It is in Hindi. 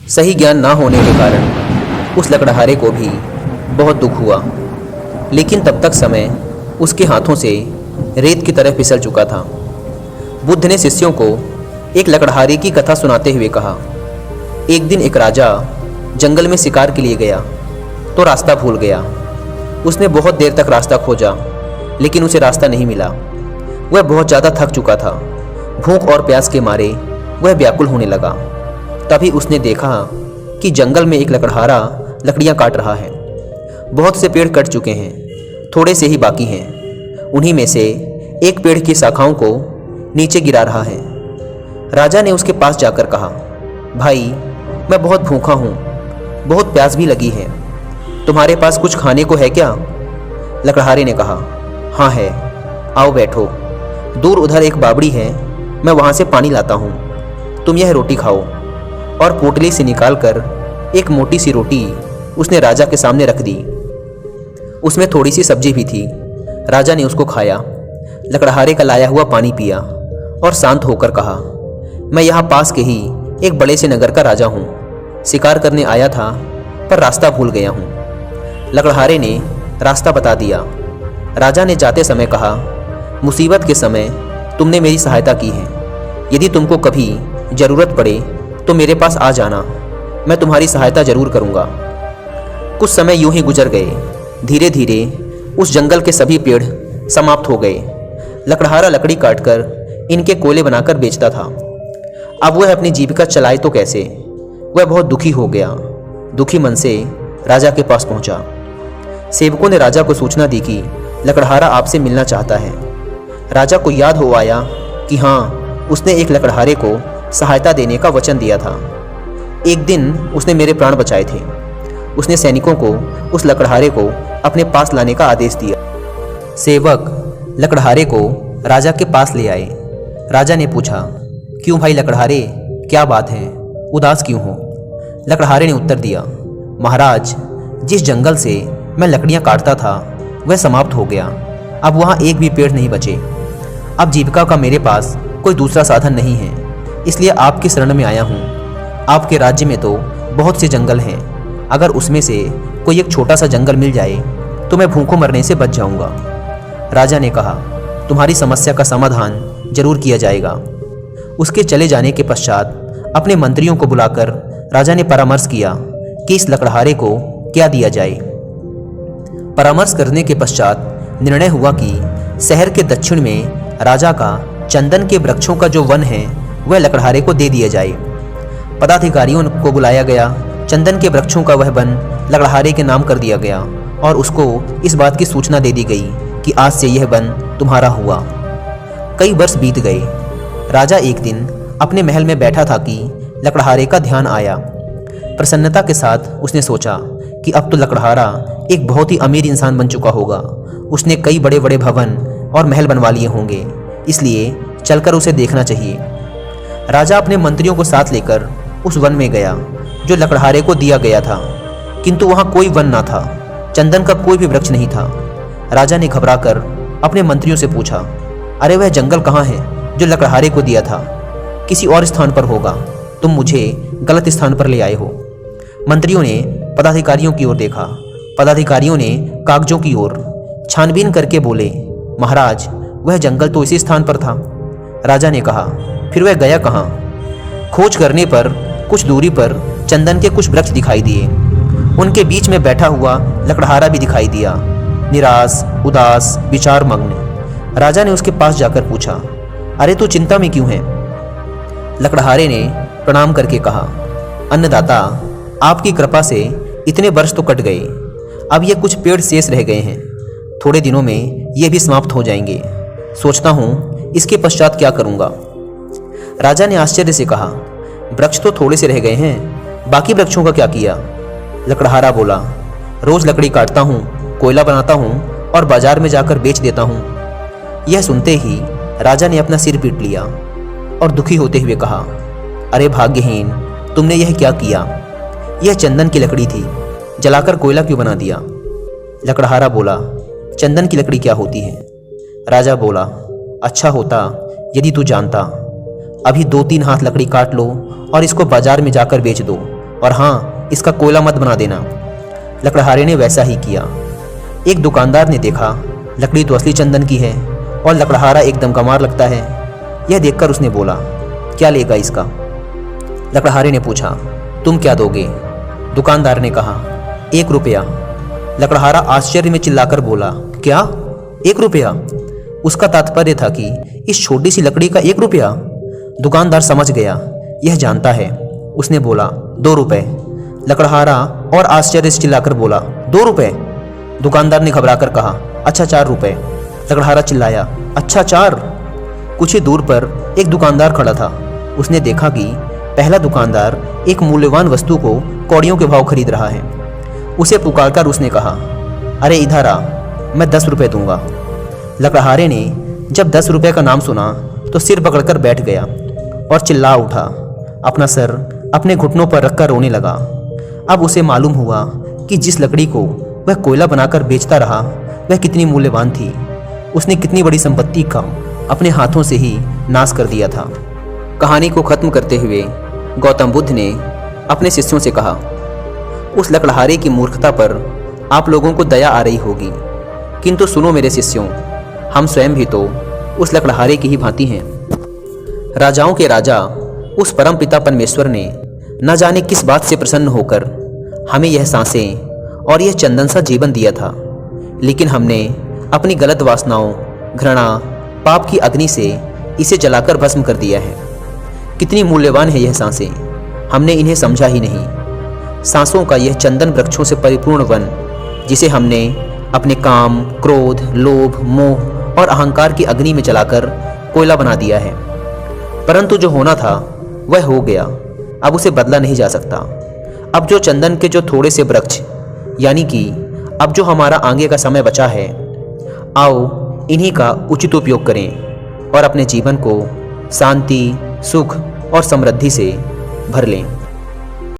सही ज्ञान ना होने के कारण उस लकड़हारे को भी बहुत दुख हुआ, लेकिन तब तक समय उसके हाथों से रेत की तरह फिसल चुका था। बुद्ध ने शिष्यों को एक लकड़हारे की कथा सुनाते हुए कहा, एक दिन एक राजा जंगल में शिकार के लिए गया तो रास्ता भूल गया। उसने बहुत देर तक रास्ता खोजा, लेकिन उसे रास्ता नहीं मिला। वह बहुत ज़्यादा थक चुका था। भूख और प्यास के मारे वह व्याकुल होने लगा। तभी उसने देखा कि जंगल में एक लकड़हारा लकड़ियाँ काट रहा है। बहुत से पेड़ कट चुके हैं, थोड़े से ही बाकी हैं। उन्हीं में से एक पेड़ की शाखाओं को नीचे गिरा रहा है। राजा ने उसके पास जाकर कहा, भाई, मैं बहुत भूखा हूँ, बहुत प्यास भी लगी है। तुम्हारे पास कुछ खाने को है क्या? लकड़हारे ने कहा, हाँ है, आओ बैठो। दूर उधर एक बावड़ी है, मैं वहाँ से पानी लाता हूँ। तुम यह रोटी खाओ। और पोटली से निकालकर एक मोटी सी रोटी उसने राजा के सामने रख दी। उसमें थोड़ी सी सब्जी भी थी। राजा ने उसको खाया, लकड़हारे का लाया हुआ पानी पिया और शांत होकर कहा, मैं यहाँ पास के ही एक बड़े से नगर का राजा हूँ। शिकार करने आया था पर रास्ता भूल गया हूँ। लकड़हारे ने रास्ता बता दिया। राजा ने जाते समय कहा, मुसीबत के समय तुमने मेरी सहायता की है। यदि तुमको कभी ज़रूरत पड़े तो मेरे पास आ जाना, मैं तुम्हारी सहायता जरूर करूँगा। कुछ समय यूं ही गुजर गए। धीरे धीरे उस जंगल के सभी पेड़ समाप्त हो गए। लकड़हारा लकड़ी काटकर इनके कोयले बनाकर बेचता था। अब वह अपनी जीविका चलाए तो कैसे? वह बहुत दुखी हो गया। दुखी मन से राजा के पास पहुंचा। सेवकों ने राजा को सूचना दी कि लकड़हारा आपसे मिलना चाहता है। राजा को याद हो आया कि हाँ, उसने एक लकड़हारे को सहायता देने का वचन दिया था। एक दिन उसने मेरे प्राण बचाए थे। उसने सैनिकों को उस लकड़हारे को अपने पास लाने का आदेश दिया। सेवक लकड़हारे को राजा के पास ले आए। राजा ने पूछा, क्यों भाई लकड़हारे, क्या बात है, उदास क्यों हो? लकड़हारे ने उत्तर दिया, महाराज, जिस जंगल से मैं लकड़ियाँ काटता था वह समाप्त हो गया। अब वहाँ एक भी पेड़ नहीं बचे। अब जीविका का मेरे पास कोई दूसरा साधन नहीं है, इसलिए आपकी शरण में आया हूँ। आपके राज्य में तो बहुत से जंगल हैं, अगर उसमें से कोई एक छोटा सा जंगल मिल जाए तो मैं भूखों मरने से बच जाऊंगा। राजा ने कहा, तुम्हारी समस्या का समाधान जरूर किया जाएगा। उसके चले जाने के पश्चात अपने मंत्रियों को बुलाकर राजा ने परामर्श किया कि इस लकड़हारे को क्या दिया जाए। परामर्श करने के पश्चात निर्णय हुआ कि शहर के दक्षिण में राजा का चंदन के वृक्षों का जो वन है वह लकड़हारे को दे दिया जाए। पदाधिकारियों को बुलाया गया। चंदन के वृक्षों का वह वन लकड़हारे के नाम कर दिया गया और उसको इस बात की सूचना दे दी गई कि आज से यह वन तुम्हारा हुआ। कई वर्ष बीत गए। राजा एक दिन अपने महल में बैठा था कि लकड़हारे का ध्यान आया। प्रसन्नता के साथ उसने सोचा कि अब तो लकड़हारा एक बहुत ही अमीर इंसान बन चुका होगा। उसने कई बड़े बड़े भवन और महल बनवा लिए होंगे, इसलिए चलकर उसे देखना चाहिए। राजा अपने मंत्रियों को साथ लेकर उस वन में गया जो लकड़हारे को दिया गया था, किंतु वहाँ कोई वन ना था। चंदन का कोई भी वृक्ष नहीं था। राजा ने घबराकर अपने मंत्रियों से पूछा, अरे वह जंगल कहाँ है जो लकड़हारे को दिया था? किसी और स्थान पर होगा, तुम मुझे गलत स्थान पर ले आए हो। मंत्रियों ने पदाधिकारियों की ओर देखा। पदाधिकारियों ने कागजों की ओर छानबीन करके बोले, महाराज, वह जंगल तो इसी स्थान पर था। राजा ने कहा, फिर वह गया कहाँ? खोज करने पर कुछ दूरी पर चंदन के कुछ वृक्ष दिखाई दिए। उनके बीच में बैठा हुआ लकड़हारा भी दिखाई दिया, निराश, उदास, विचारमग्न। राजा ने उसके पास जाकर पूछा, अरे तू चिंता में क्यों है? लकड़हारे ने प्रणाम करके कहा, अन्नदाता, आपकी कृपा से इतने वर्ष तो कट गए, अब ये कुछ पेड़ शेष रह गए हैं। थोड़े दिनों में ये भी समाप्त हो जाएंगे। सोचता हूँ इसके पश्चात क्या करूँगा। राजा ने आश्चर्य से कहा, वृक्ष तो थोड़े से रह गए हैं, बाकी वृक्षों का क्या किया? लकड़हारा बोला, रोज लकड़ी काटता हूँ, कोयला बनाता हूँ और बाजार में जाकर बेच देता हूँ। यह सुनते ही राजा ने अपना सिर पीट लिया और दुखी होते हुए कहा, अरे भाग्यहीन, तुमने यह क्या किया? यह चंदन की लकड़ी थी, जलाकर कोयला क्यों बना दिया? लकड़हारा बोला, चंदन की लकड़ी क्या होती है? राजा बोला, अच्छा होता यदि तू जानता। अभी 2-3 हाथ लकड़ी काट लो और इसको बाजार में जाकर बेच दो, और हाँ, इसका कोयला मत बना देना। लकड़हारे ने वैसा ही किया। एक दुकानदार ने देखा लकड़ी तो असली चंदन की है और लकड़हारा एकदम कमाल लगता है। यह देखकर उसने बोला, क्या लेगा इसका? लकड़हारे ने पूछा, तुम क्या दोगे? दुकानदार ने कहा, 1 रुपया। लकड़हारा आश्चर्य में चिल्लाकर बोला, क्या 1 रुपया? उसका तात्पर्य था कि इस छोटी सी लकड़ी का 1 रुपया। दुकानदार समझ गया, यह जानता है। उसने बोला, 2 रुपए। लकड़हारा और आश्चर्य से चिल्लाकर बोला, 2 रुपए? दुकानदार ने घबराकर कहा, अच्छा 4 रुपए। लकड़हारा चिल्लाया, अच्छा 4? कुछ ही दूर पर एक दुकानदार खड़ा था। उसने देखा कि पहला दुकानदार एक मूल्यवान वस्तु को कौड़ियों के भाव खरीद रहा है। उसे पुकारकर उसने कहा, अरे इधर आ, मैं 10 रुपये दूंगा। लकड़हारे ने जब 10 रुपये का नाम सुना तो सिर पकड़कर बैठ गया और चिल्ला उठा। अपना सर अपने घुटनों पर रखकर रोने लगा। अब उसे मालूम हुआ कि जिस लकड़ी को वह कोयला बनाकर बेचता रहा वह कितनी मूल्यवान थी। उसने कितनी बड़ी संपत्ति का अपने हाथों से ही नाश कर दिया था। कहानी को खत्म करते हुए गौतम बुद्ध ने अपने शिष्यों से कहा, उस लकड़हारे की मूर्खता पर आप लोगों को दया आ रही होगी, किंतु सुनो मेरे शिष्यों, हम स्वयं भी तो उस लकड़हारे की ही भांति हैं। राजाओं के राजा उस परम पिता परमेश्वर ने न जाने किस बात से प्रसन्न होकर हमें यह सांसें और यह चंदन सा जीवन दिया था, लेकिन हमने अपनी गलत वासनाओं, घृणा, पाप की अग्नि से इसे जलाकर भस्म कर दिया है। कितनी मूल्यवान है यह सांसें, हमने इन्हें समझा ही नहीं। सांसों का यह चंदन वृक्षों से परिपूर्ण वन, जिसे हमने अपने काम, क्रोध, लोभ, मोह और अहंकार की अग्नि में जलाकर कोयला बना दिया है। परंतु जो होना था वह हो गया, अब उसे बदला नहीं जा सकता। अब जो चंदन के जो थोड़े से वृक्ष, यानी कि अब जो हमारा आगे का समय बचा है, आओ इन्हीं का उचित उपयोग करें और अपने जीवन को शांति, सुख और समृद्धि से भर लें।